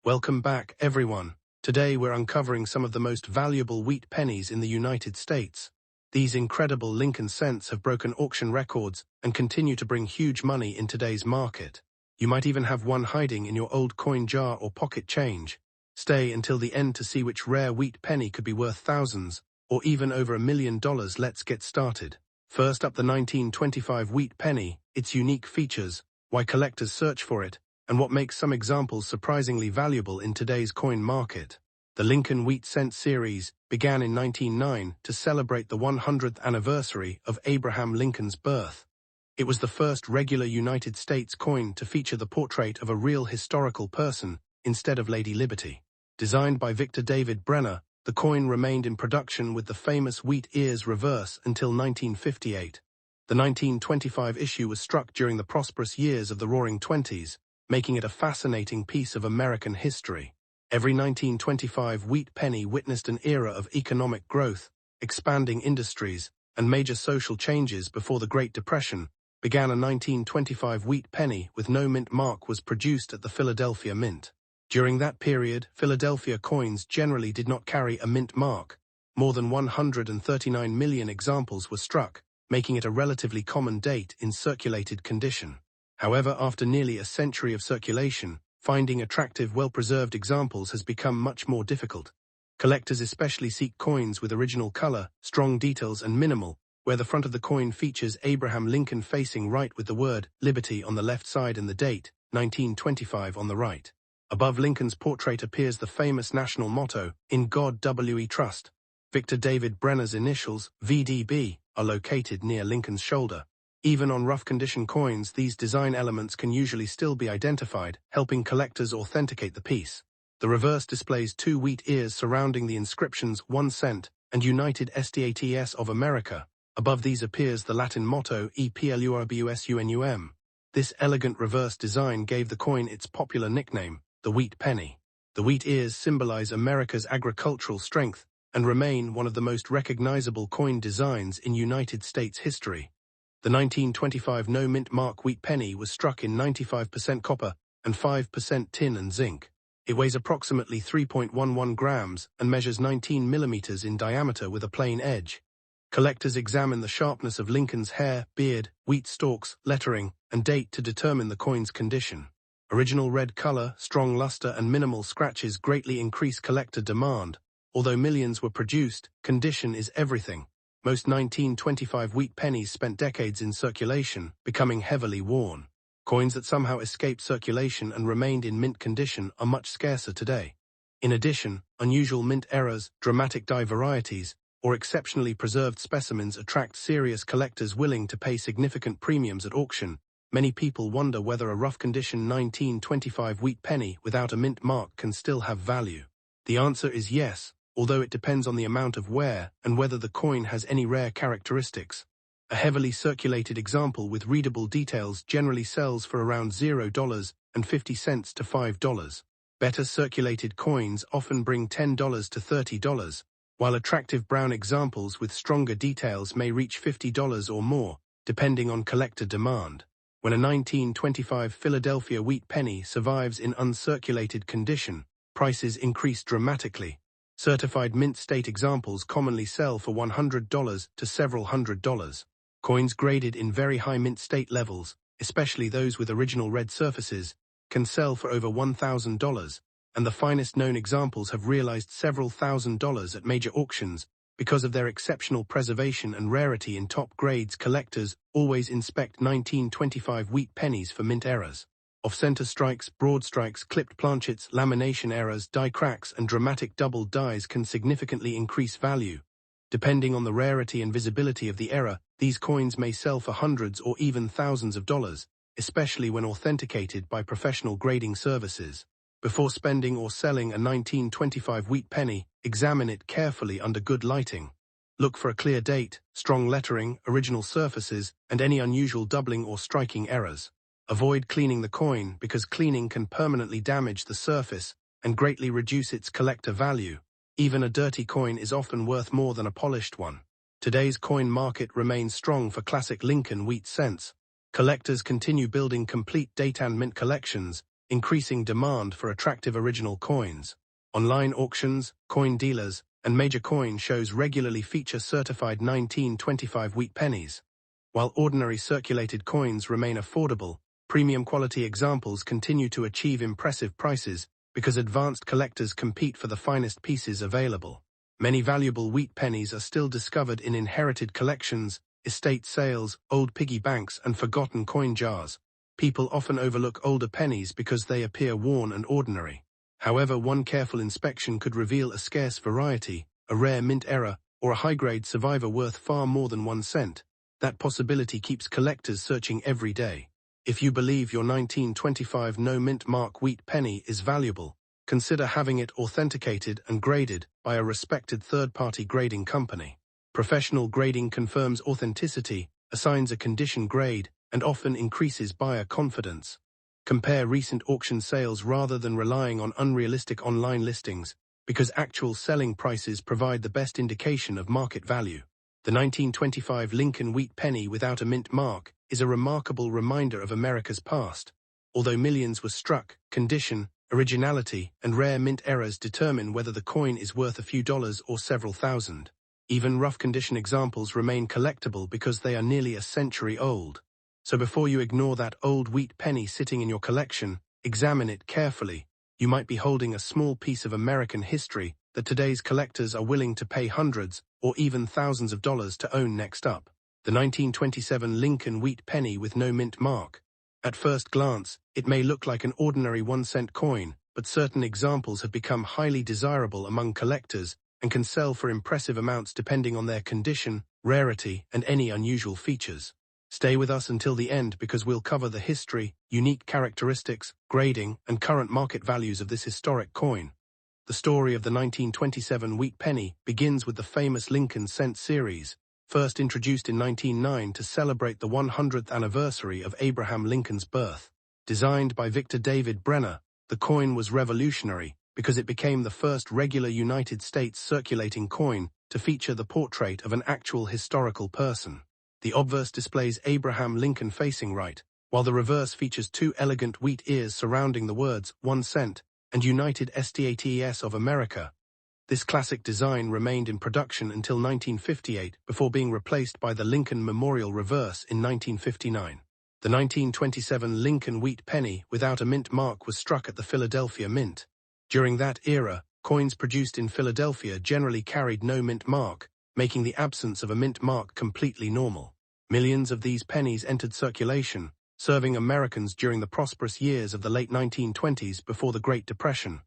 Welcome back, everyone. Today we're uncovering some of the most valuable wheat pennies in the United States. These incredible Lincoln cents have broken auction records and continue to bring huge money in today's market. You might even have one hiding in your old coin jar or pocket change. Stay until the end to see which rare wheat penny could be worth thousands, or even over $1 million. Let's get started. First up, the 1925 wheat penny, its unique features, why collectors search for it, and what makes some examples surprisingly valuable in today's coin market. The Lincoln Wheat Cent series began in 1909 to celebrate the 100th anniversary of Abraham Lincoln's birth. It was the first regular United States coin to feature the portrait of a real historical person instead of Lady Liberty. Designed by Victor David Brenner, the coin remained in production with the famous wheat ears reverse until 1958. The 1925 issue was struck during the prosperous years of the Roaring Twenties, making it a fascinating piece of American history. Every 1925 wheat penny witnessed an era of economic growth, expanding industries, and major social changes. Before the Great Depression began, a 1925 wheat penny with no mint mark was produced at the Philadelphia Mint. During that period, Philadelphia coins generally did not carry a mint mark. More than 139 million examples were struck, making it a relatively common date in circulated condition. However, after nearly a century of circulation, finding attractive, well-preserved examples has become much more difficult. Collectors especially seek coins with original color, strong details, and minimal, where the front of the coin features Abraham Lincoln facing right with the word Liberty on the left side and the date, 1925, on the right. Above Lincoln's portrait appears the famous national motto, "In God We Trust." Victor David Brenner's initials, VDB, are located near Lincoln's shoulder. Even on rough-condition coins, these design elements can usually still be identified, helping collectors authenticate the piece. The reverse displays two wheat ears surrounding the inscriptions 1 cent and United States of America. Above these appears the Latin motto EPLURBUSUNUM. This elegant reverse design gave the coin its popular nickname, the wheat penny. The wheat ears symbolize America's agricultural strength and remain one of the most recognizable coin designs in United States history. The 1925 no-mint mark wheat penny was struck in 95% copper and 5% tin and zinc. It weighs approximately 3.11 grams and measures 19 millimeters in diameter with a plain edge. Collectors examine the sharpness of Lincoln's hair, beard, wheat stalks, lettering, and date to determine the coin's condition. Original red color, strong luster, and minimal scratches greatly increase collector demand. Although millions were produced, condition is everything. Most 1925 wheat pennies spent decades in circulation, becoming heavily worn. Coins that somehow escaped circulation and remained in mint condition are much scarcer today. In addition, unusual mint errors, dramatic die varieties, or exceptionally preserved specimens attract serious collectors willing to pay significant premiums at auction. Many people wonder whether a rough-condition 1925 wheat penny without a mint mark can still have value. The answer is yes, although it depends on the amount of wear and whether the coin has any rare characteristics. A heavily circulated example with readable details generally sells for around $0.50 to $5. Better circulated coins often bring $10 to $30, while attractive brown examples with stronger details may reach $50 or more, depending on collector demand. When a 1925 Philadelphia wheat penny survives in uncirculated condition, prices increase dramatically. Certified mint state examples commonly sell for $100 to several $100s. Coins graded in very high mint state levels, especially those with original red surfaces, can sell for over $1,000, and the finest known examples have realized several $1,000s at major auctions because of their exceptional preservation and rarity in top grades. Collectors always inspect 1925 wheat pennies for mint errors. Off-center strikes, broad strikes, clipped planchets, lamination errors, die cracks, and dramatic double dies can significantly increase value. Depending on the rarity and visibility of the error, these coins may sell for hundreds or even thousands of dollars, especially when authenticated by professional grading services. Before spending or selling a 1925 wheat penny, examine it carefully under good lighting. Look for a clear date, strong lettering, original surfaces, and any unusual doubling or striking errors. Avoid cleaning the coin because cleaning can permanently damage the surface and greatly reduce its collector value. Even a dirty coin is often worth more than a polished one. Today's coin market remains strong for classic Lincoln wheat cents. Collectors continue building complete date and mint collections, increasing demand for attractive original coins. Online auctions, coin dealers, and major coin shows regularly feature certified 1925 wheat pennies. While ordinary circulated coins remain affordable, premium quality examples continue to achieve impressive prices because advanced collectors compete for the finest pieces available. Many valuable wheat pennies are still discovered in inherited collections, estate sales, old piggy banks, and forgotten coin jars. People often overlook older pennies because they appear worn and ordinary. However, one careful inspection could reveal a scarce variety, a rare mint error, or a high-grade survivor worth far more than 1 cent. That possibility keeps collectors searching every day. If you believe your 1925 no-mint mark wheat penny is valuable, consider having it authenticated and graded by a respected third-party grading company. Professional grading confirms authenticity, assigns a condition grade, and often increases buyer confidence. Compare recent auction sales rather than relying on unrealistic online listings, because actual selling prices provide the best indication of market value. The 1925 Lincoln wheat penny without a mint mark is a remarkable reminder of America's past. Although millions were struck, condition, originality, and rare mint errors determine whether the coin is worth a few dollars or several thousand. Even rough condition examples remain collectible because they are nearly a century old. So before you ignore that old wheat penny sitting in your collection, examine it carefully. You might be holding a small piece of American history that today's collectors are willing to pay hundreds or even thousands of dollars to own. Next up, the 1927 Lincoln wheat penny with no mint mark. At first glance, it may look like an ordinary 1-cent coin, but certain examples have become highly desirable among collectors and can sell for impressive amounts depending on their condition, rarity, and any unusual features. Stay with us until the end because we'll cover the history, unique characteristics, grading, and current market values of this historic coin. The story of the 1927 wheat penny begins with the famous Lincoln cent series, first introduced in 1909 to celebrate the 100th anniversary of Abraham Lincoln's birth. Designed by Victor David Brenner, the coin was revolutionary because it became the first regular United States circulating coin to feature the portrait of an actual historical person. The obverse displays Abraham Lincoln facing right, while the reverse features 2 elegant wheat ears surrounding the words 1 cent and United States of America. This classic design remained in production until 1958 before being replaced by the Lincoln Memorial reverse in 1959. The 1927 Lincoln wheat penny without a mint mark was struck at the Philadelphia Mint. During that era, coins produced in Philadelphia generally carried no mint mark, making the absence of a mint mark completely normal. Millions of these pennies entered circulation, serving Americans during the prosperous years of the late 1920s before the Great Depression.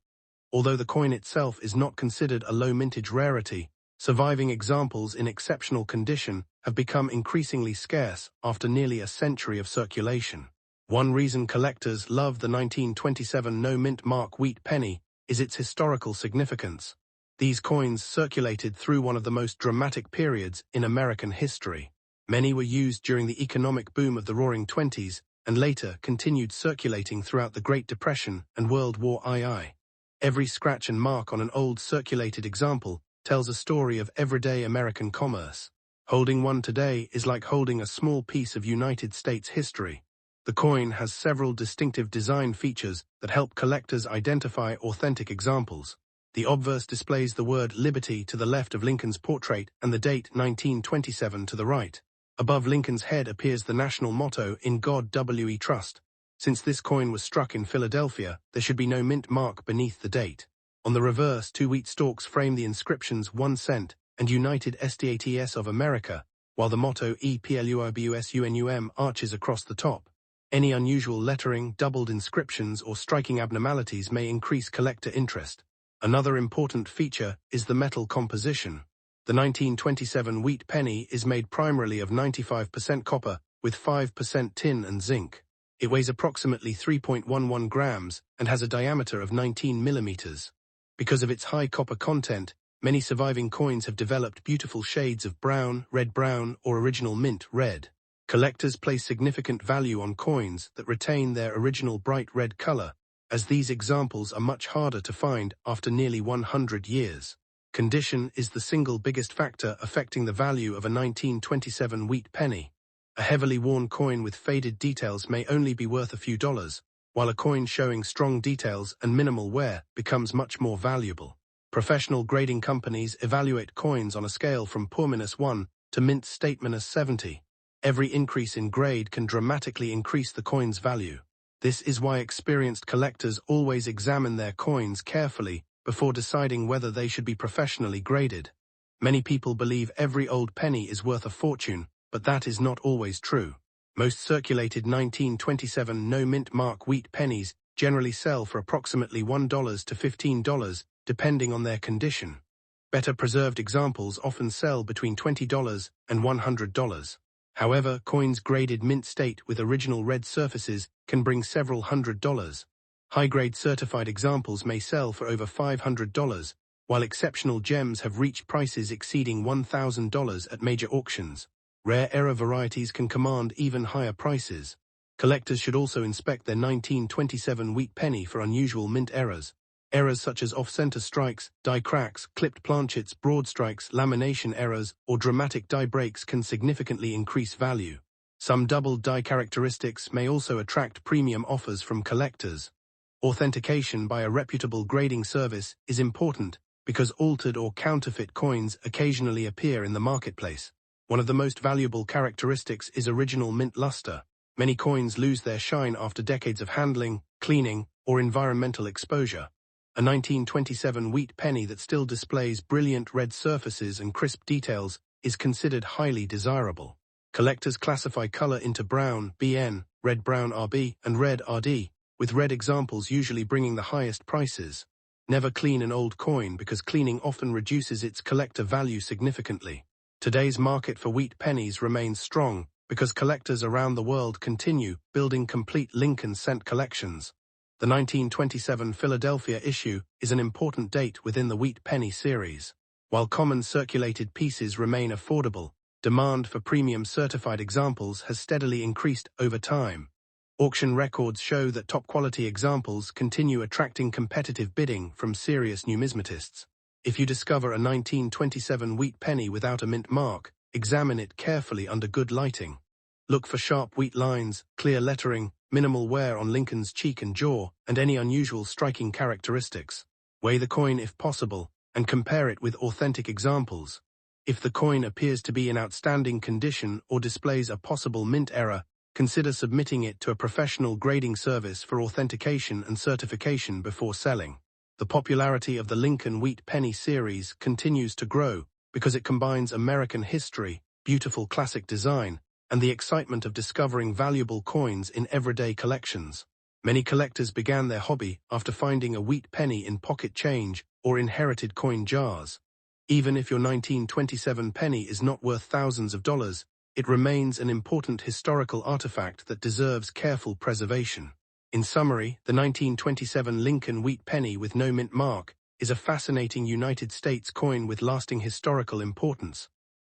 Although the coin itself is not considered a low-mintage rarity, surviving examples in exceptional condition have become increasingly scarce after nearly a century of circulation. One reason collectors love the 1927 no-mint mark wheat penny is its historical significance. These coins circulated through one of the most dramatic periods in American history. Many were used during the economic boom of the Roaring Twenties and later continued circulating throughout the Great Depression and World War II. Every scratch and mark on an old circulated example tells a story of everyday American commerce. Holding one today is like holding a small piece of United States history. The coin has several distinctive design features that help collectors identify authentic examples. The obverse displays the word Liberty to the left of Lincoln's portrait and the date 1927 to the right. Above Lincoln's head appears the national motto, "In God We Trust." Since this coin was struck in Philadelphia, there should be no mint mark beneath the date. On the reverse, 2 wheat stalks frame the inscriptions 1 cent and United States of America, while the motto EPLUIBUSUNUM arches across the top. Any unusual lettering, doubled inscriptions, or striking abnormalities may increase collector interest. Another important feature is the metal composition. The 1927 wheat penny is made primarily of 95% copper with 5% tin and zinc. It weighs approximately 3.11 grams and has a diameter of 19 millimeters. Because of its high copper content, many surviving coins have developed beautiful shades of brown, red-brown, or original mint red. Collectors place significant value on coins that retain their original bright red color, as these examples are much harder to find after nearly 100 years. Condition is the single biggest factor affecting the value of a 1927 wheat penny. A heavily worn coin with faded details may only be worth a few dollars, while a coin showing strong details and minimal wear becomes much more valuable. Professional grading companies evaluate coins on a scale from poor-1 to mint state-70. Every increase in grade can dramatically increase the coin's value. This is why experienced collectors always examine their coins carefully before deciding whether they should be professionally graded. Many people believe every old penny is worth a fortune, but that is not always true. Most circulated 1927 no-mint mark wheat pennies generally sell for approximately $1 to $15, depending on their condition. Better preserved examples often sell between $20 and $100. However, coins graded mint state with original red surfaces can bring several $100s. High-grade certified examples may sell for over $500, while exceptional gems have reached prices exceeding $1,000 at major auctions. Rare error varieties can command even higher prices. Collectors should also inspect their 1927 wheat penny for unusual mint errors. Errors such as off-center strikes, die cracks, clipped planchets, broad strikes, lamination errors, or dramatic die breaks can significantly increase value. Some doubled die characteristics may also attract premium offers from collectors. Authentication by a reputable grading service is important because altered or counterfeit coins occasionally appear in the marketplace. One of the most valuable characteristics is original mint luster. Many coins lose their shine after decades of handling, cleaning, or environmental exposure. A 1927 wheat penny that still displays brilliant red surfaces and crisp details is considered highly desirable. Collectors classify color into brown, BN, red-brown RB, and red RD, with red examples usually bringing the highest prices. Never clean an old coin because cleaning often reduces its collector value significantly. Today's market for wheat pennies remains strong because collectors around the world continue building complete Lincoln cent collections. The 1927 Philadelphia issue is an important date within the wheat penny series. While common circulated pieces remain affordable, demand for premium certified examples has steadily increased over time. Auction records show that top-quality examples continue attracting competitive bidding from serious numismatists. If you discover a 1927 wheat penny without a mint mark, examine it carefully under good lighting. Look for sharp wheat lines, clear lettering, minimal wear on Lincoln's cheek and jaw, and any unusual striking characteristics. Weigh the coin if possible, and compare it with authentic examples. If the coin appears to be in outstanding condition or displays a possible mint error, consider submitting it to a professional grading service for authentication and certification before selling. The popularity of the Lincoln Wheat Penny series continues to grow because it combines American history, beautiful classic design, and the excitement of discovering valuable coins in everyday collections. Many collectors began their hobby after finding a wheat penny in pocket change or inherited coin jars. Even if your 1927 penny is not worth thousands of dollars, it remains an important historical artifact that deserves careful preservation. In summary, the 1927 Lincoln wheat penny with no mint mark is a fascinating United States coin with lasting historical importance.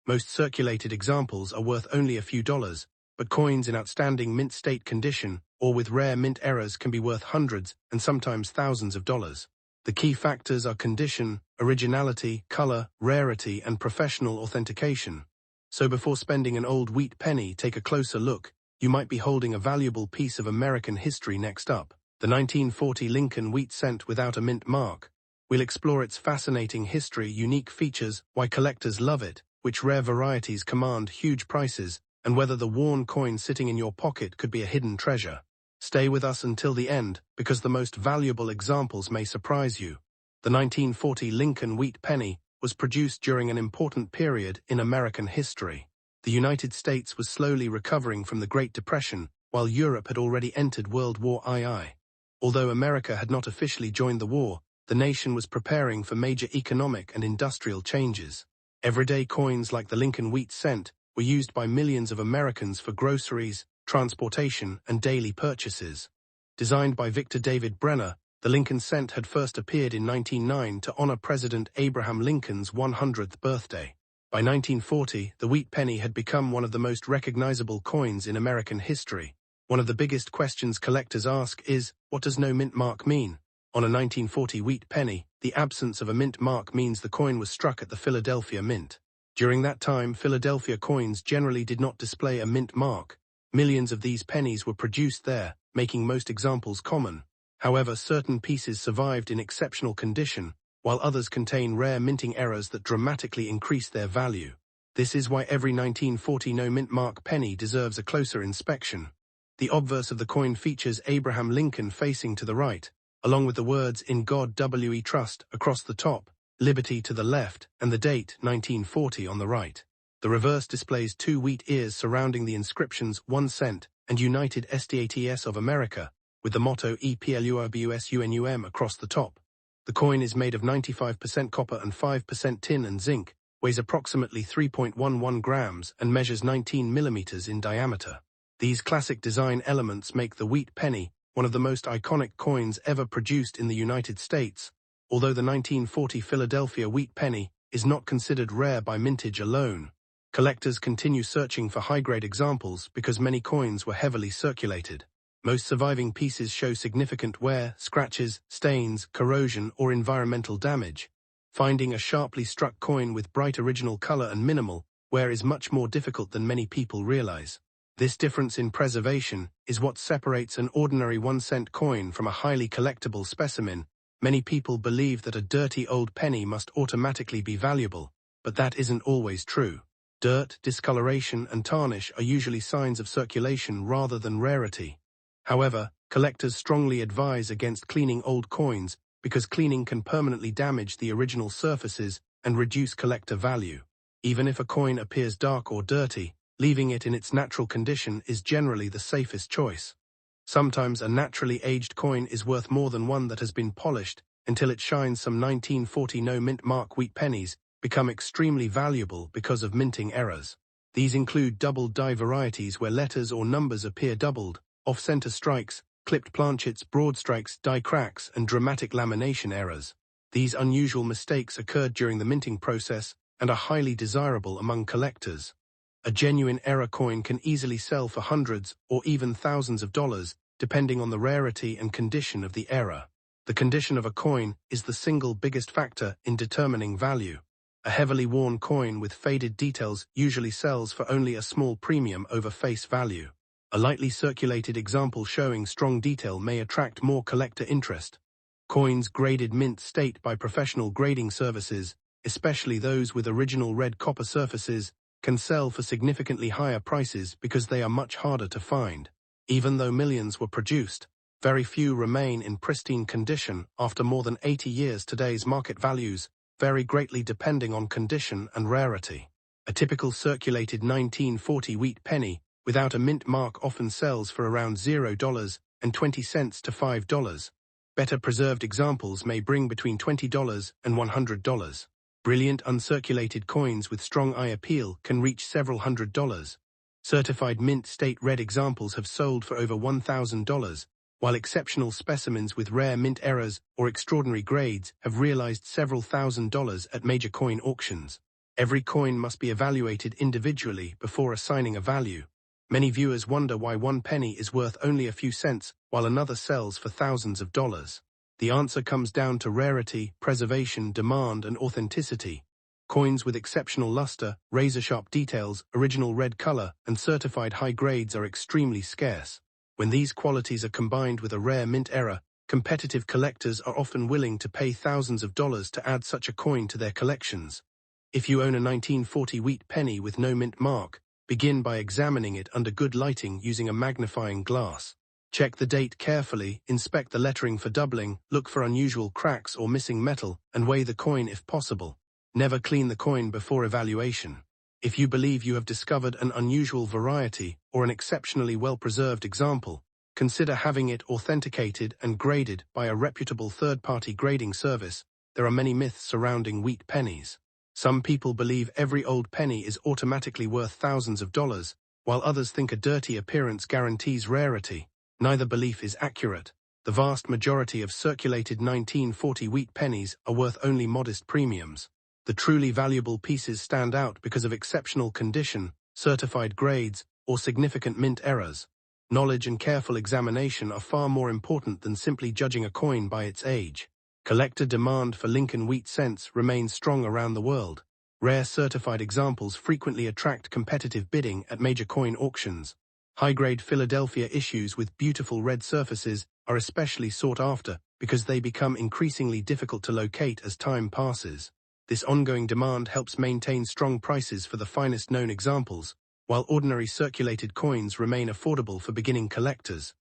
Most circulated examples are worth only a few dollars, but coins in outstanding mint state condition or with rare mint errors can be worth hundreds and sometimes thousands of dollars. The key factors are condition, originality, color, rarity, and professional authentication. So before spending an old wheat penny, take a closer look. You might be holding a valuable piece of American history. Next up, the 1940 Lincoln wheat cent without a mint mark. We'll explore its fascinating history, unique features, why collectors love it, which rare varieties command huge prices, and whether the worn coin sitting in your pocket could be a hidden treasure. Stay with us until the end, because the most valuable examples may surprise you. The 1940 Lincoln wheat penny was produced during an important period in American history. The United States was slowly recovering from the Great Depression, while Europe had already entered World War II. Although America had not officially joined the war, the nation was preparing for major economic and industrial changes. Everyday coins like the Lincoln wheat cent were used by millions of Americans for groceries, transportation, and daily purchases. Designed by Victor David Brenner, the Lincoln cent had first appeared in 1909 to honor President Abraham Lincoln's 100th birthday. By 1940, the wheat penny had become one of the most recognizable coins in American history. One of the biggest questions collectors ask is, what does no mint mark mean? On a 1940 wheat penny, the absence of a mint mark means the coin was struck at the Philadelphia Mint. During that time, Philadelphia coins generally did not display a mint mark. Millions of these pennies were produced there, making most examples common. However, certain pieces survived in exceptional condition, while others contain rare minting errors that dramatically increase their value. This is why every 1940 no-mint mark penny deserves a closer inspection. The obverse of the coin features Abraham Lincoln facing to the right, along with the words "In God We Trust" across the top, "Liberty" to the left, and the date 1940 on the right. The reverse displays two wheat ears surrounding the inscriptions 1 cent and United States of America, with the motto EPLURBUSUNUM across the top. The coin is made of 95% copper and 5% tin and zinc, weighs approximately 3.11 grams and measures 19 millimeters in diameter. These classic design elements make the wheat penny one of the most iconic coins ever produced in the United States, although the 1940 Philadelphia wheat penny is not considered rare by mintage alone. Collectors continue searching for high-grade examples because many coins were heavily circulated. Most surviving pieces show significant wear, scratches, stains, corrosion, or environmental damage. Finding a sharply struck coin with bright original color and minimal wear is much more difficult than many people realize. This difference in preservation is what separates an ordinary 1-cent coin from a highly collectible specimen. Many people believe that a dirty old penny must automatically be valuable, but that isn't always true. Dirt, discoloration, and tarnish are usually signs of circulation rather than rarity. However, collectors strongly advise against cleaning old coins because cleaning can permanently damage the original surfaces and reduce collector value. Even if a coin appears dark or dirty, leaving it in its natural condition is generally the safest choice. Sometimes a naturally aged coin is worth more than one that has been polished until it shines. Some 1940 no-mint mark wheat pennies become extremely valuable because of minting errors. These include doubled die varieties where letters or numbers appear doubled, off-center strikes, clipped planchets, broad strikes, die cracks, and dramatic lamination errors. These unusual mistakes occurred during the minting process and are highly desirable among collectors. A genuine error coin can easily sell for hundreds or even thousands of dollars, depending on the rarity and condition of the error. The condition of a coin is the single biggest factor in determining value. A heavily worn coin with faded details usually sells for only a small premium over face value. A lightly circulated example showing strong detail may attract more collector interest. Coins graded mint state by professional grading services, especially those with original red copper surfaces, can sell for significantly higher prices because they are much harder to find. Even though millions were produced, very few remain in pristine condition after more than 80 years. Today's market values vary greatly depending on condition and rarity. A typical circulated 1940 wheat penny without a mint mark often sells for around $0.20 to $5. Better preserved examples may bring between $20 and $100. Brilliant uncirculated coins with strong eye appeal can reach several $100s. Certified mint state red examples have sold for over $1,000, while exceptional specimens with rare mint errors or extraordinary grades have realized several $1,000s at major coin auctions. Every coin must be evaluated individually before assigning a value. Many viewers wonder why one penny is worth only a few cents while another sells for thousands of dollars. The answer comes down to rarity, preservation, demand, and authenticity. Coins with exceptional luster, razor-sharp details, original red color, and certified high grades are extremely scarce. When these qualities are combined with a rare mint error, competitive collectors are often willing to pay thousands of dollars to add such a coin to their collections. If you own a 1940 wheat penny with no mint mark, begin by examining it under good lighting using a magnifying glass. Check the date carefully, inspect the lettering for doubling, look for unusual cracks or missing metal, and weigh the coin if possible. Never clean the coin before evaluation. If you believe you have discovered an unusual variety or an exceptionally well-preserved example, consider having it authenticated and graded by a reputable third-party grading service. There are many myths surrounding wheat pennies. Some people believe every old penny is automatically worth thousands of dollars, while others think a dirty appearance guarantees rarity. Neither belief is accurate. The vast majority of circulated 1940 wheat pennies are worth only modest premiums. The truly valuable pieces stand out because of exceptional condition, certified grades, or significant mint errors. Knowledge and careful examination are far more important than simply judging a coin by its age. Collector demand for Lincoln wheat cents remains strong around the world. Rare certified examples frequently attract competitive bidding at major coin auctions. High-grade Philadelphia issues with beautiful red surfaces are especially sought after because they become increasingly difficult to locate as time passes. This ongoing demand helps maintain strong prices for the finest known examples, while ordinary circulated coins remain affordable for beginning collectors.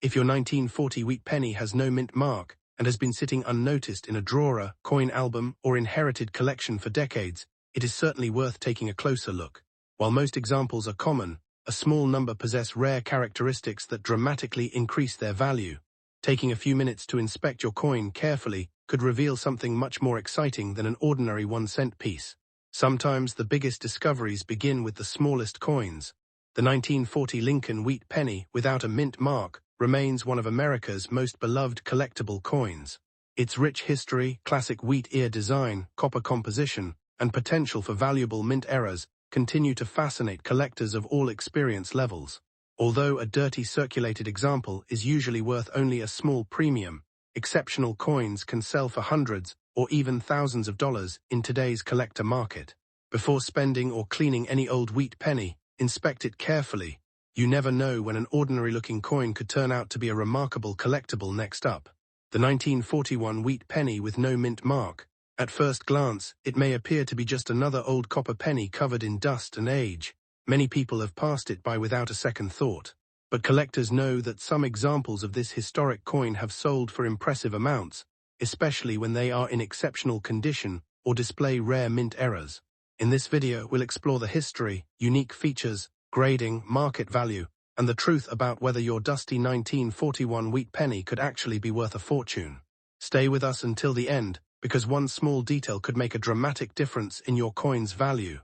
If your 1940 wheat penny has no mint mark and has been sitting unnoticed in a drawer, coin album, or inherited collection for decades, it is certainly worth taking a closer look. While most examples are common, a small number possess rare characteristics that dramatically increase their value. Taking a few minutes to inspect your coin carefully could reveal something much more exciting than an ordinary 1-cent piece. Sometimes the biggest discoveries begin with the smallest coins. The 1940 Lincoln wheat penny without a mint mark remains one of America's most beloved collectible coins. Its rich history, classic wheat ear design, copper composition, and potential for valuable mint errors continue to fascinate collectors of all experience levels. Although a dirty circulated example is usually worth only a small premium, exceptional coins can sell for hundreds or even thousands of dollars in today's collector market. Before spending or cleaning any old wheat penny, inspect it carefully. You never know when an ordinary-looking coin could turn out to be a remarkable collectible. Next up, the 1941 wheat penny with no mint mark. At first glance, it may appear to be just another old copper penny covered in dust and age. Many people have passed it by without a second thought. But collectors know that some examples of this historic coin have sold for impressive amounts, especially when they are in exceptional condition or display rare mint errors. In this video, we'll explore the history, unique features, grading, market value, and the truth about whether your dusty 1941 wheat penny could actually be worth a fortune. Stay with us until the end, because one small detail could make a dramatic difference in your coin's value.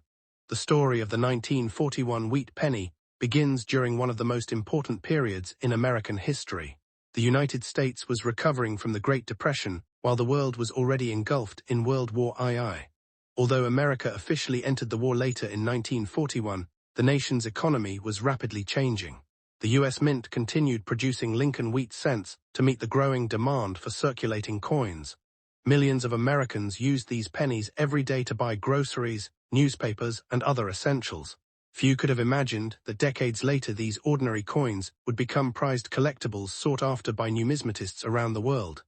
The story of the 1941 wheat penny begins during one of the most important periods in American history. The United States was recovering from the Great Depression, while the world was already engulfed in World War II. Although America officially entered the war later in 1941, the nation's economy was rapidly changing. The U.S. Mint continued producing Lincoln wheat cents to meet the growing demand for circulating coins. Millions of Americans used these pennies every day to buy groceries, newspapers, and other essentials. Few could have imagined that decades later these ordinary coins would become prized collectibles sought after by numismatists around the world.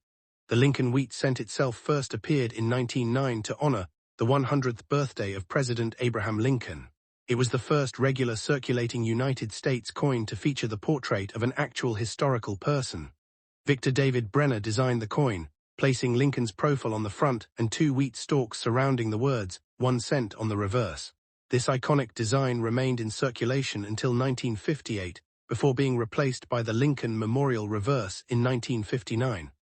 The Lincoln wheat cent itself first appeared in 1909 to honor the 100th birthday of President Abraham Lincoln. It was the first regular circulating United States coin to feature the portrait of an actual historical person. Victor David Brenner designed the coin, placing Lincoln's profile on the front and 2 wheat stalks surrounding the words, 1 cent on the reverse. This iconic design remained in circulation until 1958, before being replaced by the Lincoln Memorial reverse in 1959.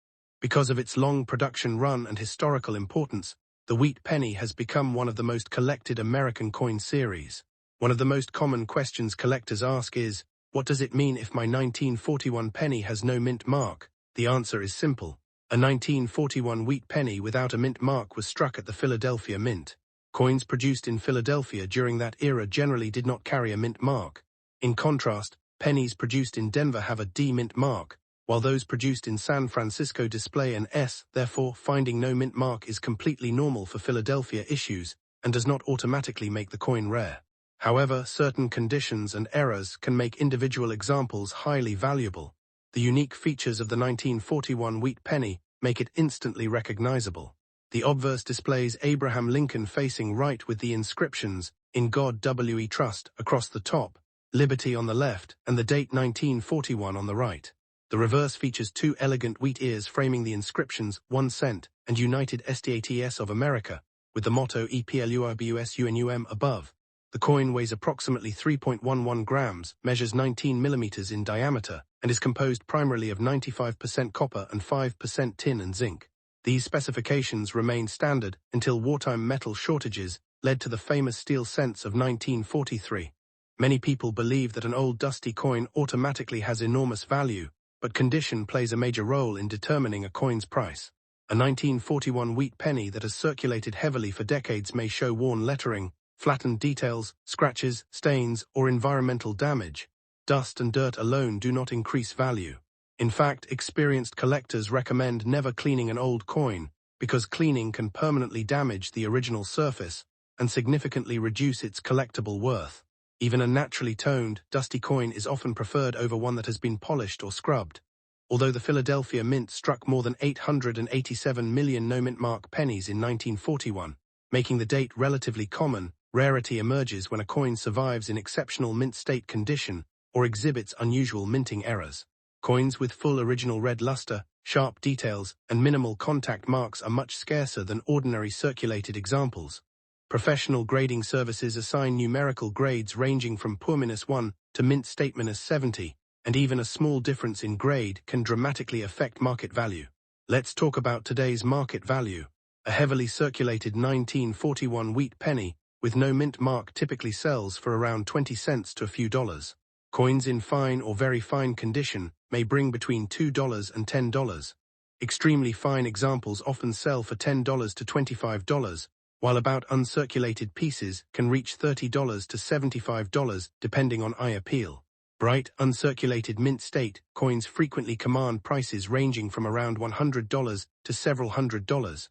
Because of its long production run and historical importance, the wheat penny has become one of the most collected American coin series. One of the most common questions collectors ask is, what does it mean if my 1941 penny has no mint mark? The answer is simple. A 1941 wheat penny without a mint mark was struck at the Philadelphia Mint. Coins produced in Philadelphia during that era generally did not carry a mint mark. In contrast, pennies produced in Denver have a D mint mark, while those produced in San Francisco display an S. Therefore, finding no mint mark is completely normal for Philadelphia issues and does not automatically make the coin rare. However, certain conditions and errors can make individual examples highly valuable. The unique features of the 1941 wheat penny make it instantly recognizable. The obverse displays Abraham Lincoln facing right with the inscriptions, "In God We Trust," across the top, "Liberty" on the left, and the date 1941 on the right. The reverse features 2 elegant wheat ears framing the inscriptions, 1 cent, and United States of America, with the motto EPLUIBUSUNUM above. The coin weighs approximately 3.11 grams, measures 19 millimeters in diameter, and is composed primarily of 95% copper and 5% tin and zinc. These specifications remained standard until wartime metal shortages led to the famous steel cents of 1943. Many people believe that an old dusty coin automatically has enormous value, but condition plays a major role in determining a coin's price. A 1941 wheat penny that has circulated heavily for decades may show worn lettering, flattened details, scratches, stains, or environmental damage. Dust and dirt alone do not increase value. In fact, experienced collectors recommend never cleaning an old coin, because cleaning can permanently damage the original surface and significantly reduce its collectible worth. Even a naturally toned, dusty coin is often preferred over one that has been polished or scrubbed. Although the Philadelphia Mint struck more than 887 million no-mint mark pennies in 1941, making the date relatively common, rarity emerges when a coin survives in exceptional mint state condition or exhibits unusual minting errors. Coins with full original red luster, sharp details, and minimal contact marks are much scarcer than ordinary circulated examples. Professional grading services assign numerical grades ranging from poor-1 to mint state-70, and even a small difference in grade can dramatically affect market value. Let's talk about today's market value. A heavily circulated 1941 wheat penny with no mint mark typically sells for around 20 cents to a few dollars. Coins in fine or very fine condition may bring between $2 and $10. Extremely fine examples often sell for $10 to $25, while about uncirculated pieces can reach $30 to $75 depending on eye appeal. Bright, uncirculated mint state coins frequently command prices ranging from around $100 to several $100s.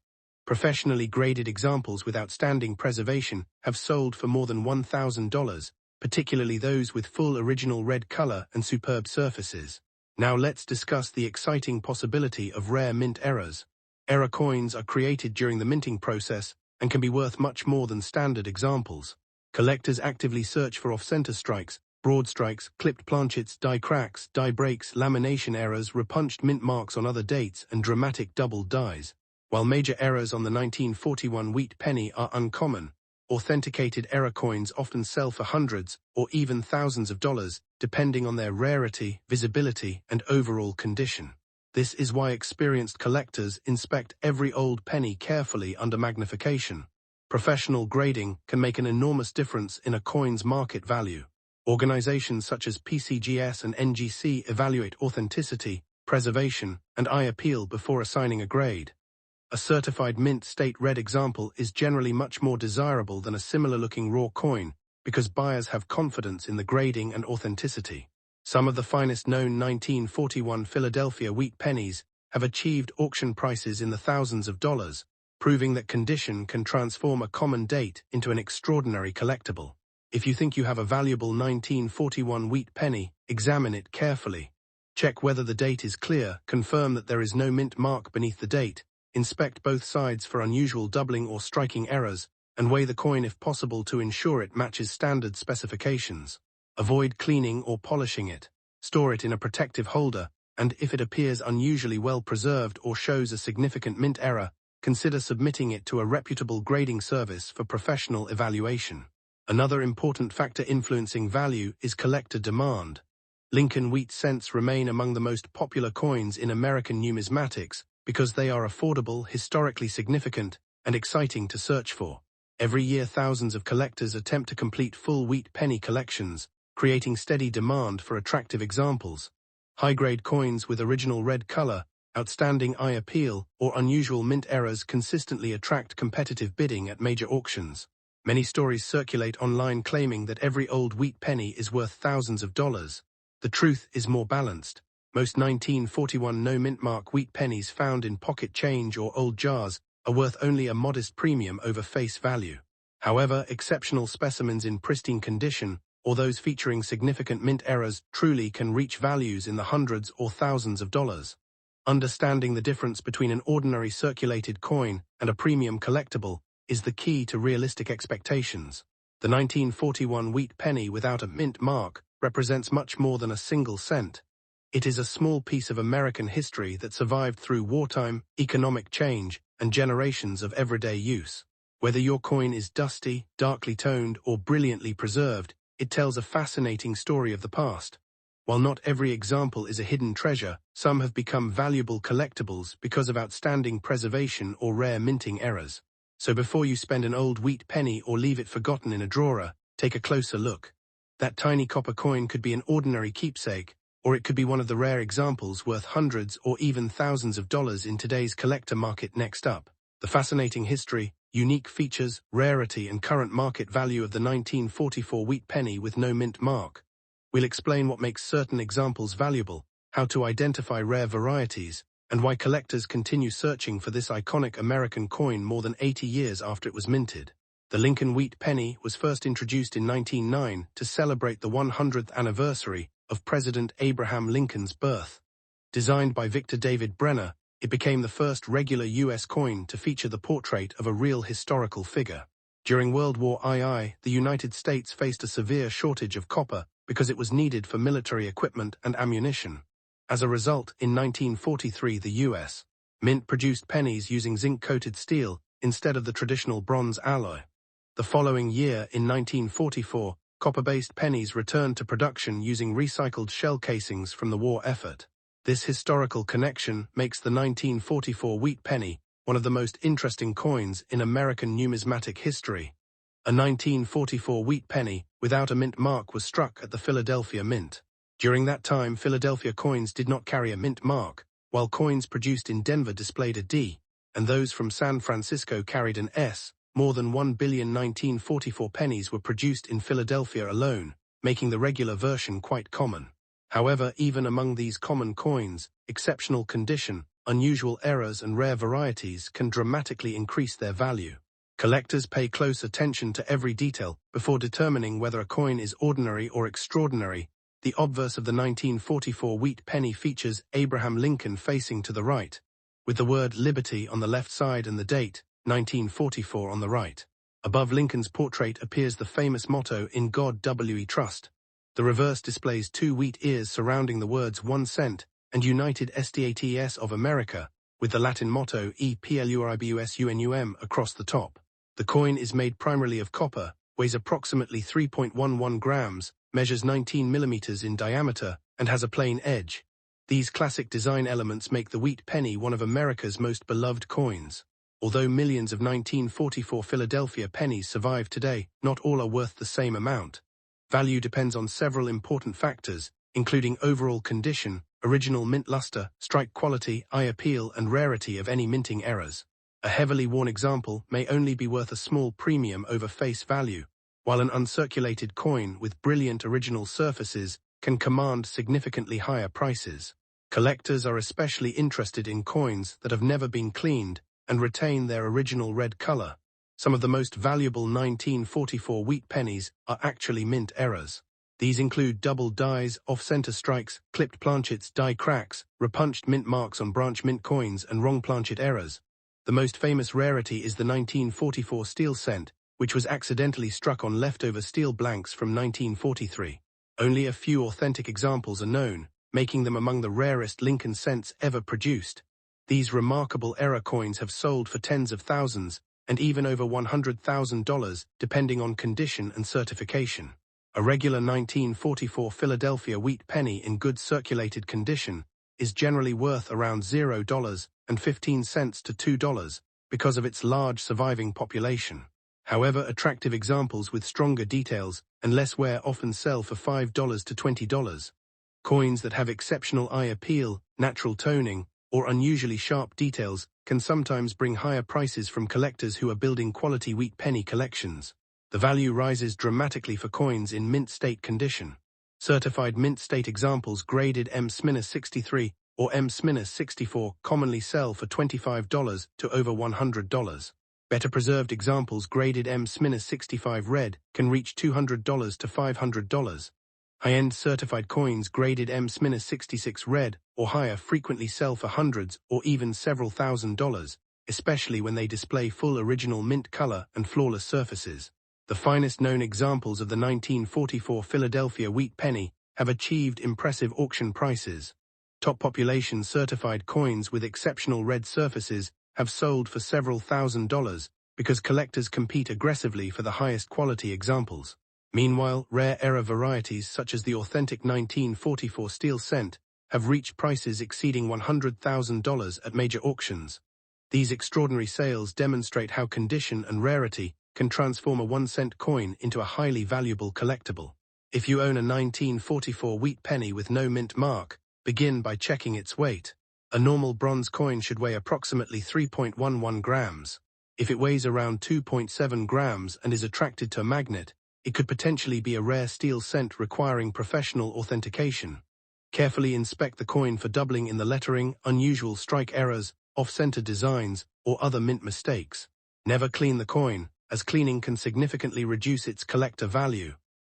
Professionally graded examples with outstanding preservation have sold for more than $1,000, particularly those with full original red color and superb surfaces. Now let's discuss the exciting possibility of rare mint errors. Error coins are created during the minting process and can be worth much more than standard examples. Collectors actively search for off-center strikes, broad strikes, clipped planchets, die cracks, die breaks, lamination errors, repunched mint marks on other dates, and dramatic double dies. While major errors on the 1941 wheat penny are uncommon, authenticated error coins often sell for hundreds or even thousands of dollars, depending on their rarity, visibility, and overall condition. This is why experienced collectors inspect every old penny carefully under magnification. Professional grading can make an enormous difference in a coin's market value. Organizations such as PCGS and NGC evaluate authenticity, preservation, and eye appeal before assigning a grade. A certified mint state red example is generally much more desirable than a similar-looking raw coin because buyers have confidence in the grading and authenticity. Some of the finest known 1941 Philadelphia wheat pennies have achieved auction prices in the thousands of dollars, proving that condition can transform a common date into an extraordinary collectible. If you think you have a valuable 1941 wheat penny, examine it carefully. Check whether the date is clear, confirm that there is no mint mark beneath the date, inspect both sides for unusual doubling or striking errors, and weigh the coin if possible to ensure it matches standard specifications. Avoid cleaning or polishing it. Store it in a protective holder, and if it appears unusually well preserved or shows a significant mint error, consider submitting it to a reputable grading service for professional evaluation. Another important factor influencing value is collector demand. Lincoln wheat cents remain among the most popular coins in American numismatics because they are affordable, historically significant, and exciting to search for. Every year thousands of collectors attempt to complete full wheat penny collections, creating steady demand for attractive examples. High-grade coins with original red color, outstanding eye appeal, or unusual mint errors consistently attract competitive bidding at major auctions. Many stories circulate online claiming that every old wheat penny is worth thousands of dollars. The truth is more balanced. Most 1941 no-mint mark wheat pennies found in pocket change or old jars are worth only a modest premium over face value. However, exceptional specimens in pristine condition, or those featuring significant mint errors, truly can reach values in the hundreds or thousands of dollars. Understanding the difference between an ordinary circulated coin and a premium collectible is the key to realistic expectations. The 1941 wheat penny without a mint mark represents much more than a single cent. It is a small piece of American history that survived through wartime, economic change, and generations of everyday use. Whether your coin is dusty, darkly toned, or brilliantly preserved, it tells a fascinating story of the past. While not every example is a hidden treasure, some have become valuable collectibles because of outstanding preservation or rare minting errors. So before you spend an old wheat penny or leave it forgotten in a drawer, take a closer look. That tiny copper coin could be an ordinary keepsake, or it could be one of the rare examples worth hundreds or even thousands of dollars in today's collector market. Next up, the fascinating history, unique features, rarity, and current market value of the 1944 wheat penny with no mint mark. We'll explain what makes certain examples valuable, how to identify rare varieties, and why collectors continue searching for this iconic American coin more than 80 years after it was minted. The Lincoln wheat penny was first introduced in 1909 to celebrate the 100th anniversary of President Abraham Lincoln's birth. Designed by Victor David Brenner, it became the first regular U.S. coin to feature the portrait of a real historical figure. During World War II, the United States faced a severe shortage of copper because it was needed for military equipment and ammunition. As a result, in 1943 the U.S. Mint produced pennies using zinc-coated steel instead of the traditional bronze alloy. The following year, in 1944, copper-based pennies returned to production using recycled shell casings from the war effort. This historical connection makes the 1944 wheat penny one of the most interesting coins in American numismatic history. A 1944 wheat penny without a mint mark was struck at the Philadelphia Mint. During that time, Philadelphia coins did not carry a mint mark, while coins produced in Denver displayed a D, and those from San Francisco carried an S. More than 1 billion 1944 pennies were produced in Philadelphia alone, making the regular version quite common. However, even among these common coins, exceptional condition, unusual errors and rare varieties can dramatically increase their value. Collectors pay close attention to every detail before determining whether a coin is ordinary or extraordinary. The obverse of the 1944 wheat penny features Abraham Lincoln facing to the right, with the word Liberty on the left side and the date, 1944, on the right. Above Lincoln's portrait appears the famous motto, "In God We Trust." The reverse displays two wheat ears surrounding the words 1 cent and United States of America, with the Latin motto E Pluribus Unum across the top. The coin is made primarily of copper, weighs approximately 3.11 grams, measures 19 millimeters in diameter, and has a plain edge. These classic design elements make the wheat penny one of America's most beloved coins. Although millions of 1944 Philadelphia pennies survive today, not all are worth the same amount. Value depends on several important factors, including overall condition, original mint luster, strike quality, eye appeal, and rarity of any minting errors. A heavily worn example may only be worth a small premium over face value, while an uncirculated coin with brilliant original surfaces can command significantly higher prices. Collectors are especially interested in coins that have never been cleaned and retain their original red color. Some of the most valuable 1944 wheat pennies are actually mint errors. These include double dies, off-center strikes, clipped planchets, die cracks, repunched mint marks on branch mint coins, and wrong planchet errors. The most famous rarity is the 1944 steel cent, which was accidentally struck on leftover steel blanks from 1943. Only a few authentic examples are known, making them among the rarest Lincoln cents ever produced. These remarkable error coins have sold for tens of thousands, and even over $100,000, depending on condition and certification. A regular 1944 Philadelphia wheat penny in good circulated condition is generally worth around $0.15 to $2 because of its large surviving population. However, attractive examples with stronger details and less wear often sell for $5 to $20. Coins that have exceptional eye appeal, natural toning, or unusually sharp details can sometimes bring higher prices from collectors who are building quality wheat penny collections. The value rises dramatically for coins in mint state condition. Certified mint state examples graded M-63 or M-64 commonly sell for $25 to over $100. Better preserved examples graded M-65 red can reach $200 to $500. High-end certified coins graded M-66 red or higher frequently sell for hundreds or even several $1,000s, especially when they display full original mint color and flawless surfaces. The finest known examples of the 1944 Philadelphia wheat penny have achieved impressive auction prices. Top population certified coins with exceptional red surfaces have sold for several $1,000s because collectors compete aggressively for the highest quality examples. Meanwhile, rare error varieties such as the authentic 1944 steel cent have reached prices exceeding $100,000 at major auctions. These extraordinary sales demonstrate how condition and rarity can transform a 1-cent coin into a highly valuable collectible. If you own a 1944 wheat penny with no mint mark, begin by checking its weight. A normal bronze coin should weigh approximately 3.11 grams. If it weighs around 2.7 grams and is attracted to a magnet, it could potentially be a rare steel cent requiring professional authentication. Carefully inspect the coin for doubling in the lettering, unusual strike errors, off-center designs, or other mint mistakes. Never clean the coin, as cleaning can significantly reduce its collector value.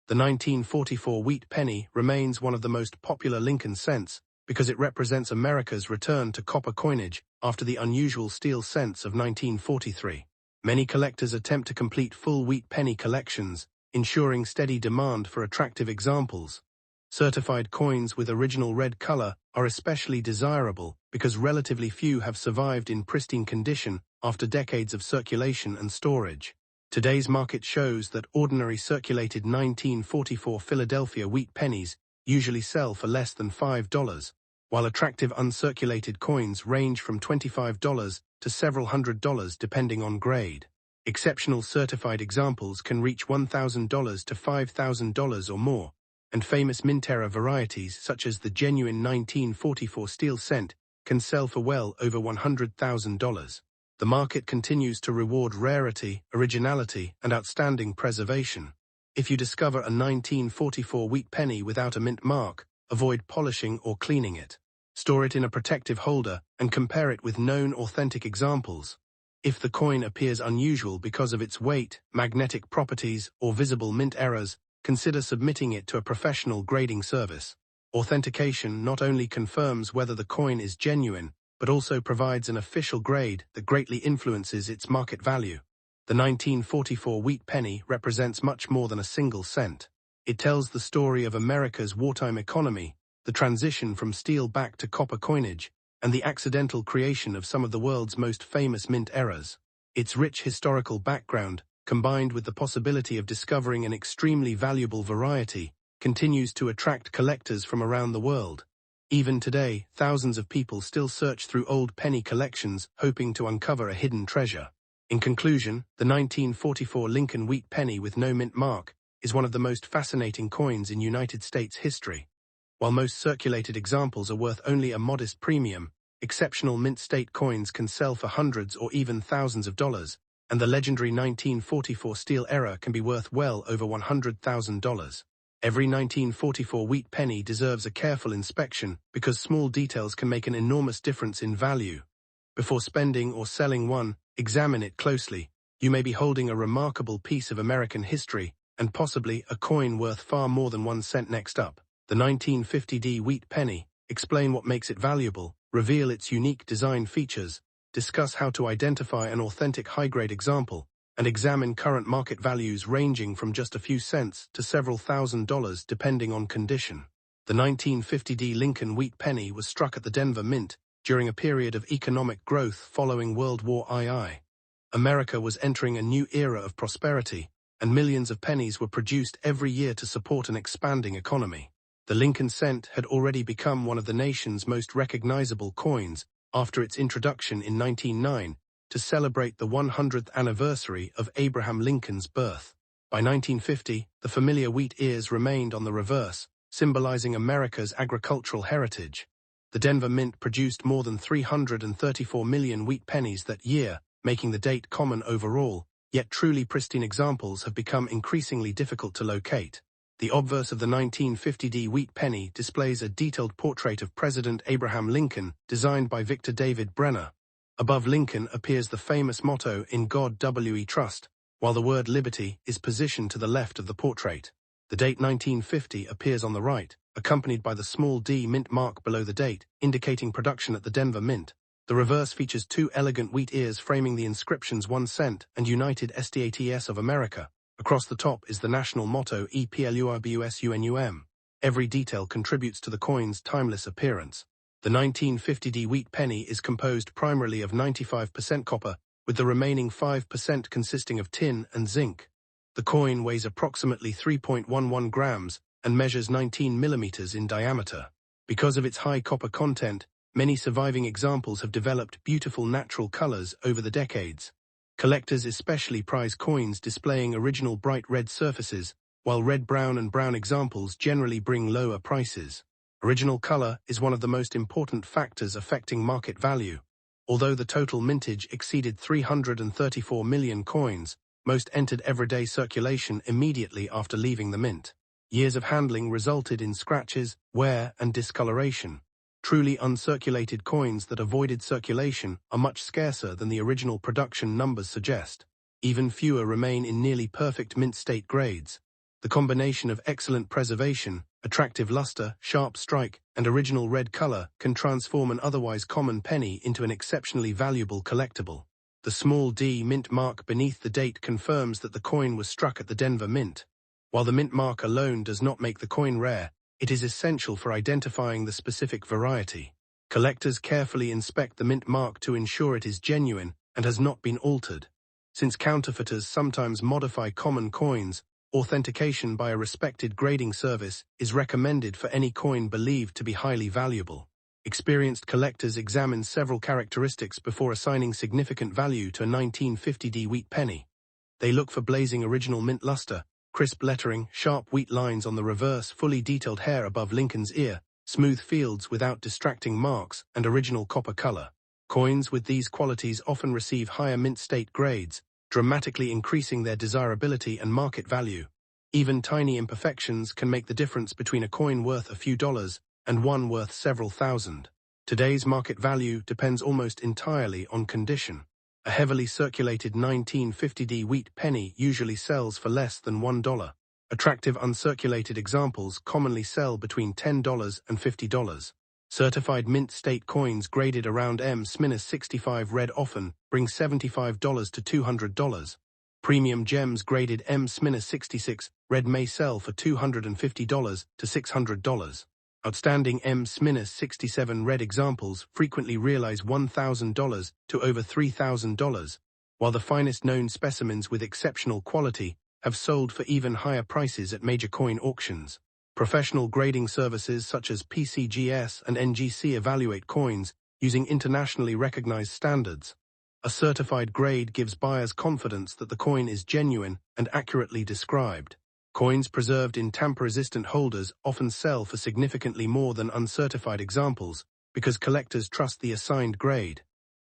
The 1944 wheat penny remains one of the most popular Lincoln cents because it represents America's return to copper coinage after the unusual steel cents of 1943. Many collectors attempt to complete full wheat penny collections, ensuring steady demand for attractive examples. Certified coins with original red color are especially desirable because relatively few have survived in pristine condition after decades of circulation and storage. Today's market shows that ordinary circulated 1944 Philadelphia wheat pennies usually sell for less than $5, while attractive uncirculated coins range from $25 to several $100s depending on grade. Exceptional certified examples can reach $1,000 to $5,000 or more, and famous mint-era varieties such as the genuine 1944 steel cent can sell for well over $100,000. The market continues to reward rarity, originality, and outstanding preservation. If you discover a 1944 wheat penny without a mint mark, avoid polishing or cleaning it. Store it in a protective holder and compare it with known authentic examples. If the coin appears unusual because of its weight, magnetic properties, or visible mint errors, consider submitting it to a professional grading service. Authentication not only confirms whether the coin is genuine, but also provides an official grade that greatly influences its market value. The 1944 wheat penny represents much more than a single cent. It tells the story of America's wartime economy, the transition from steel back to copper coinage, and the accidental creation of some of the world's most famous mint eras. Its rich historical background, combined with the possibility of discovering an extremely valuable variety, continues to attract collectors from around the world. Even today, thousands of people still search through old penny collections hoping to uncover a hidden treasure. In conclusion, the 1944 Lincoln wheat penny with no mint mark is one of the most fascinating coins in United States history. While most circulated examples are worth only a modest premium, exceptional mint state coins can sell for hundreds or even thousands of dollars, and the legendary 1944 steel era can be worth well over $100,000. Every 1944 wheat penny deserves a careful inspection because small details can make an enormous difference in value. Before spending or selling one, examine it closely. You may be holding a remarkable piece of American history and possibly a coin worth far more than 1 cent. Next up, the 1950D wheat penny. Explain what makes it valuable, reveal its unique design features, discuss how to identify an authentic high-grade example, and examine current market values ranging from just a few cents to several $1,000s depending on condition. The 1950D Lincoln wheat penny was struck at the Denver Mint during a period of economic growth following World War II. America was entering a new era of prosperity, and millions of pennies were produced every year to support an expanding economy. The Lincoln cent had already become one of the nation's most recognizable coins after its introduction in 1909 to celebrate the 100th anniversary of Abraham Lincoln's birth. By 1950, the familiar wheat ears remained on the reverse, symbolizing America's agricultural heritage. The Denver Mint produced more than 334 million wheat pennies that year, making the date common overall, yet truly pristine examples have become increasingly difficult to locate. The obverse of the 1950D wheat penny displays a detailed portrait of President Abraham Lincoln, designed by Victor David Brenner. Above Lincoln appears the famous motto, "In God We Trust," while the word liberty is positioned to the left of the portrait. The date 1950 appears on the right, accompanied by the small d mint mark below the date, indicating production at the Denver Mint. The reverse features 2 elegant wheat ears framing the inscriptions 1 cent and United States of America. Across the top is the national motto EPLURBUSUNUM. Every detail contributes to the coin's timeless appearance. The 1950D wheat penny is composed primarily of 95% copper, with the remaining 5% consisting of tin and zinc. The coin weighs approximately 3.11 grams and measures 19 millimeters in diameter. Because of its high copper content, many surviving examples have developed beautiful natural colors over the decades. Collectors especially prize coins displaying original bright red surfaces, while red, brown and brown examples generally bring lower prices. Original color is one of the most important factors affecting market value. Although the total mintage exceeded 334 million coins, most entered everyday circulation immediately after leaving the mint. Years of handling resulted in scratches, wear, and discoloration. Truly uncirculated coins that avoided circulation are much scarcer than the original production numbers suggest. Even fewer remain in nearly perfect mint state grades. The combination of excellent preservation, attractive luster, sharp strike, and original red color can transform an otherwise common penny into an exceptionally valuable collectible. The small D mint mark beneath the date confirms that the coin was struck at the Denver Mint. While the mint mark alone does not make the coin rare, it is essential for identifying the specific variety. Collectors carefully inspect the mint mark to ensure it is genuine and has not been altered. Since counterfeiters sometimes modify common coins, authentication by a respected grading service is recommended for any coin believed to be highly valuable. Experienced collectors examine several characteristics before assigning significant value to a 1950D wheat penny. They look for blazing original mint luster, crisp lettering, sharp wheat lines on the reverse, fully detailed hair above Lincoln's ear, smooth fields without distracting marks, and original copper color. Coins with these qualities often receive higher mint state grades, dramatically increasing their desirability and market value. Even tiny imperfections can make the difference between a coin worth a few dollars and one worth several thousand. Today's market value depends almost entirely on condition. A heavily circulated 1950D wheat penny usually sells for less than $1. Attractive uncirculated examples commonly sell between $10 and $50. Certified mint state coins graded around M-65 red often bring $75 to $200. Premium gems graded M-66 red may sell for $250 to $600. Outstanding M-67 red examples frequently realize $1,000 to over $3,000, while the finest known specimens with exceptional quality have sold for even higher prices at major coin auctions. Professional grading services such as PCGS and NGC evaluate coins using internationally recognized standards. A certified grade gives buyers confidence that the coin is genuine and accurately described. Coins preserved in tamper-resistant holders often sell for significantly more than uncertified examples because collectors trust the assigned grade.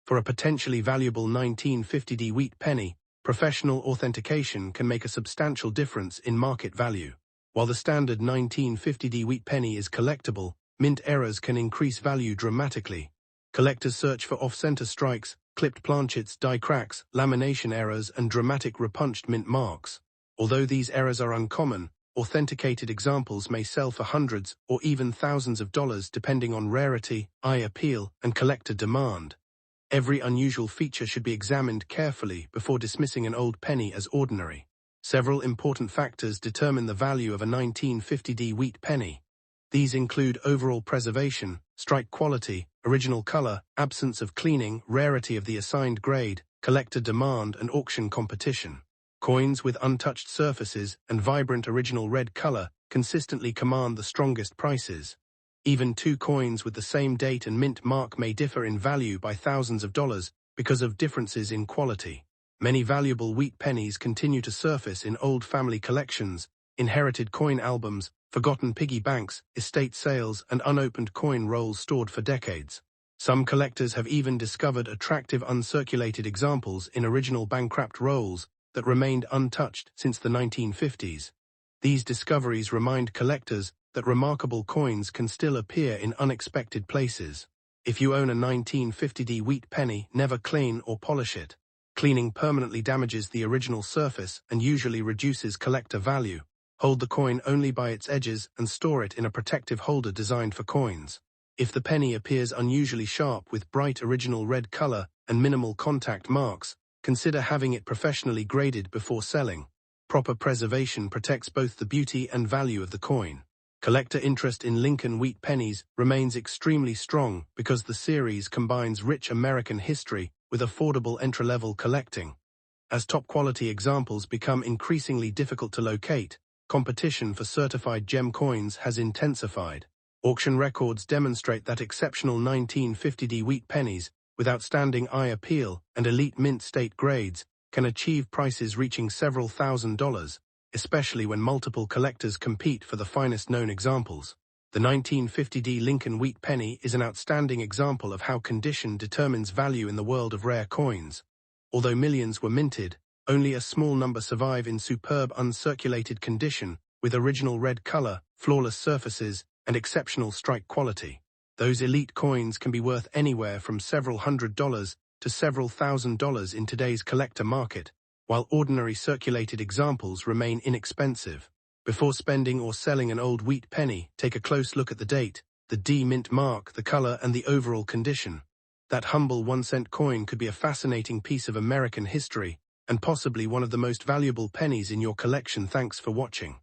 For a potentially valuable 1950D wheat penny, professional authentication can make a substantial difference in market value. While the standard 1950D wheat penny is collectible, mint errors can increase value dramatically. Collectors search for off-center strikes, clipped planchets, die cracks, lamination errors, and dramatic repunched mint marks. Although these errors are uncommon, authenticated examples may sell for hundreds or even thousands of dollars depending on rarity, eye appeal, and collector demand. Every unusual feature should be examined carefully before dismissing an old penny as ordinary. Several important factors determine the value of a 1950D wheat penny. These include overall preservation, strike quality, original color, absence of cleaning, rarity of the assigned grade, collector demand, and auction competition. Coins with untouched surfaces and vibrant original red color consistently command the strongest prices. Even two coins with the same date and mint mark may differ in value by thousands of dollars because of differences in quality. Many valuable wheat pennies continue to surface in old family collections, inherited coin albums, forgotten piggy banks, estate sales, and unopened coin rolls stored for decades. Some collectors have even discovered attractive uncirculated examples in original bankrupt rolls that remained untouched since the 1950s. These discoveries remind collectors that remarkable coins can still appear in unexpected places. If you own a 1950D wheat penny, never clean or polish it. Cleaning permanently damages the original surface and usually reduces collector value. Hold the coin only by its edges and store it in a protective holder designed for coins. If the penny appears unusually sharp with bright original red color and minimal contact marks, consider having it professionally graded before selling. Proper preservation protects both the beauty and value of the coin. Collector interest in Lincoln wheat pennies remains extremely strong because the series combines rich American history with affordable entry-level collecting. As top-quality examples become increasingly difficult to locate, competition for certified gem coins has intensified. Auction records demonstrate that exceptional 1950D wheat pennies with outstanding eye appeal and elite mint state grades can achieve prices reaching several $1,000s, especially when multiple collectors compete for the finest known examples. The 1950D Lincoln wheat penny is an outstanding example of how condition determines value in the world of rare coins. Although millions were minted, only a small number survive in superb uncirculated condition with original red color, flawless surfaces, and exceptional strike quality. Those elite coins can be worth anywhere from several $100s to several $1,000s in today's collector market, while ordinary circulated examples remain inexpensive. Before spending or selling an old wheat penny, take a close look at the date, the D-mint mark, the color, and the overall condition. That humble 1-cent coin could be a fascinating piece of American history, and possibly one of the most valuable pennies in your collection. Thanks for watching.